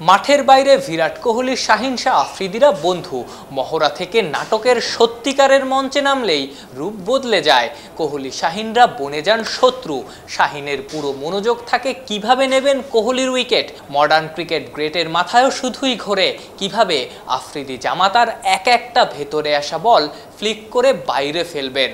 মাঠের বাইরে বিরাট কোহলি, শাহিন শাহ আফ্রিদিরা বন্ধু। মহড়া থেকে নাটকের সত্যিকারের মঞ্চে নামলেই রূপ বদলে যায়। কোহলি শাহিনরা বনে যান শত্রু। শাহিনের পুরো মনোযোগ থাকে কিভাবে নেবেন কোহলির উইকেট। মডার্ন ক্রিকেট গ্রেটের মাথায়ও শুধুই ঘোরে কিভাবে আফ্রিদি জামাতার এক একটা ভেতরে আসা বল ফ্লিক করে বাইরে ফেলবেন।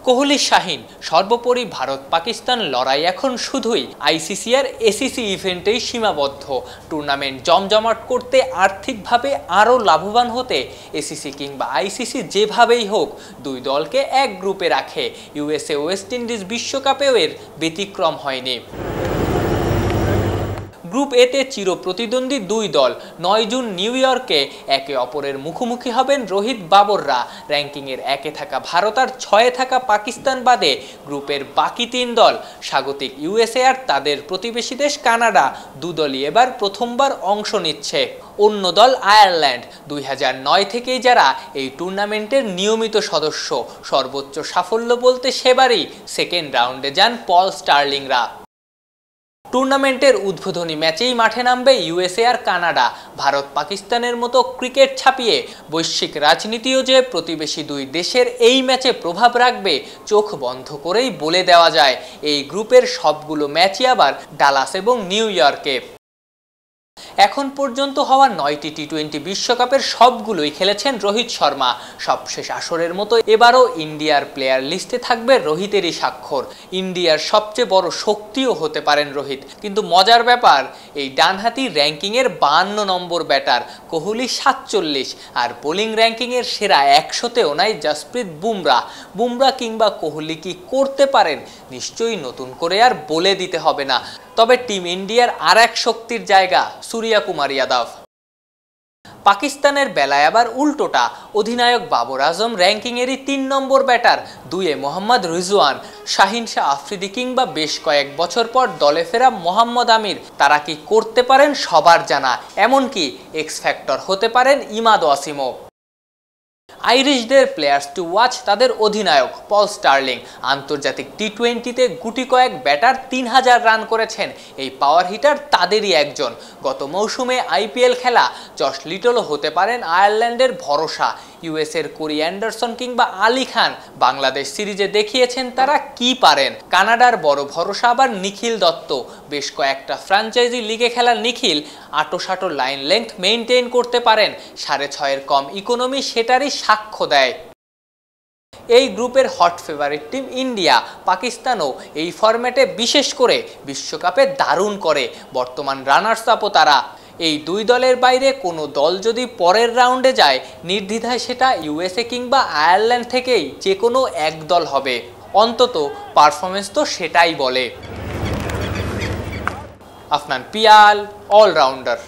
কোহলি শাহিন সর্বোপরি ভারত পাকিস্তান লড়াই এখন শুধুই আইসিসি আর এসিসি ইভেন্টেই সীমাবদ্ধ। টুর্নামেন্ট জমজমাট করতে, আর্থিকভাবে আরও লাভবান হতে এসিসি কিংবা আইসিসি যেভাবেই হোক দুই দলকে এক গ্রুপে রাখে। ইউএসএ ওয়েস্ট ইন্ডিজ বিশ্বকাপেও এর ব্যতিক্রম হয়নি। গ্রুপ এতে চিরপ্রতিদ্বন্দ্বী দুই দল। 9 জুন নিউ ইয়র্কে একে অপরের মুখোমুখি হবেন রোহিত বাবররা। র্যাঙ্কিংয়ের 1-এ থাকা ভারত আর 6-এ থাকা পাকিস্তান বাদে গ্রুপের বাকি 3 দল স্বাগতিক ইউএসএ আর তাদের প্রতিবেশী দেশ কানাডা, দুদলই এবার প্রথমবার অংশ নিচ্ছে। অন্য দল আয়ারল্যান্ড, 2009 থেকেই যারা এই টুর্নামেন্টের নিয়মিত সদস্য। সর্বোচ্চ সাফল্য বলতে সেবারই সেকেন্ড রাউন্ডে যান পল স্টার্লিংরা। টুর্নামেন্টের উদ্বোধনী ম্যাচেই মাঠে নামবে ইউএসএ আর কানাডা। ভারত পাকিস্তানের মতো ক্রিকেট ছাপিয়ে বৈশ্বিক রাজনীতিও যে প্রতিবেশী দুই দেশের এই ম্যাচে প্রভাব রাখবে চোখ বন্ধ করেই বলে দেওয়া যায়। এই গ্রুপের সবগুলো ম্যাচই আবার ডালাস এবং নিউ ইয়র্কে। এখন পর্যন্ত হওয়া 9টি টি-20 বিশ্বকাপের সবগুলোই খেলেছেন রোহিত শর্মা। সবশেষ আসরের মতো এবারও ইন্ডিয়ার প্লেয়ার লিস্টে থাকবে রোহিতেরই স্বাক্ষর। ইন্ডিয়ার সবচেয়ে বড় শক্তিও হতে পারেন রোহিত। কিন্তু মজার ব্যাপার, এই ডানহাতি র্যাঙ্কিংয়ের 52 নম্বর ব্যাটার কোহলি 47, আর বোলিং র্যাঙ্কিংয়ের সেরা 100তেও নাই জসপ্রীত বুমরা কিংবা কোহলি কি করতে পারেন নিশ্চয়ই নতুন করে আর বলে দিতে হবে না। তবে টিম ইন্ডিয়ার আর এক শক্তির জায়গা সূর্যা কুমার যাদব। পাকিস্তানের বেলায় আবার উল্টোটা। অধিনায়ক বাবর আজম র্যাঙ্কিংয়েরই 3 নম্বর ব্যাটার। 2-এ মোহাম্মদ রিজওয়ান, শাহিন শাহ আফ্রিদি কিংবা বেশ কয়েক বছর পর দলে ফেরা মোহাম্মদ আমির। তারা কি করতে পারেন সবার জানা, এমনকি এক্স ফ্যাক্টর হতে পারেন ইমাদ ওয়াসিমও। আইরিশদের প্লেয়ার্স টু ওয়াচ তাদের অধিনায়ক পল স্টার্লিং। আন্তর্জাতিক টি-20তে গুটি কয়েক ব্যাটার 3000 রান করেছেন। এই পাওয়ার হিটার তাদেরই একজন। গত মৌসুমে আইপিএল খেলা জশ লিটলও হতে পারেন আয়ারল্যান্ডের ভরসা। ইউএসের কোরি অ্যান্ডারসন কিংবা আলী খান বাংলাদেশ সিরিজে দেখিয়েছেন তারা কি পারেন। কানাডার বড় ভরসা আবার নিখিল দত্ত। বেশ কয়েকটা ফ্র্যাঞ্চাইজি লিগে খেলা নিখিল আটো লাইন লেন্থ মেইনটেইন করতে পারেন। 6.5-এর কম ইকোনমি সেটারই সাক্ষ্য দেয়। এই গ্রুপের হট ফেভারিট টিম ইন্ডিয়া। পাকিস্তানও এই ফরম্যাটে বিশেষ করে বিশ্বকাপে দারুণ করে। বর্তমান রানার্স আপও তারা। এই দুই দলের বাইরে কোনো দল যদি পরের রাউন্ডে যায় নির্দ্বিধায় সেটা ইউএসএ কিংবা আয়ারল্যান্ড থেকেই যে কোনো এক দল হবে। অন্তত পারফরমেন্স তো সেটাই বলে। আফনান পিয়াল, অলরাউন্ডার।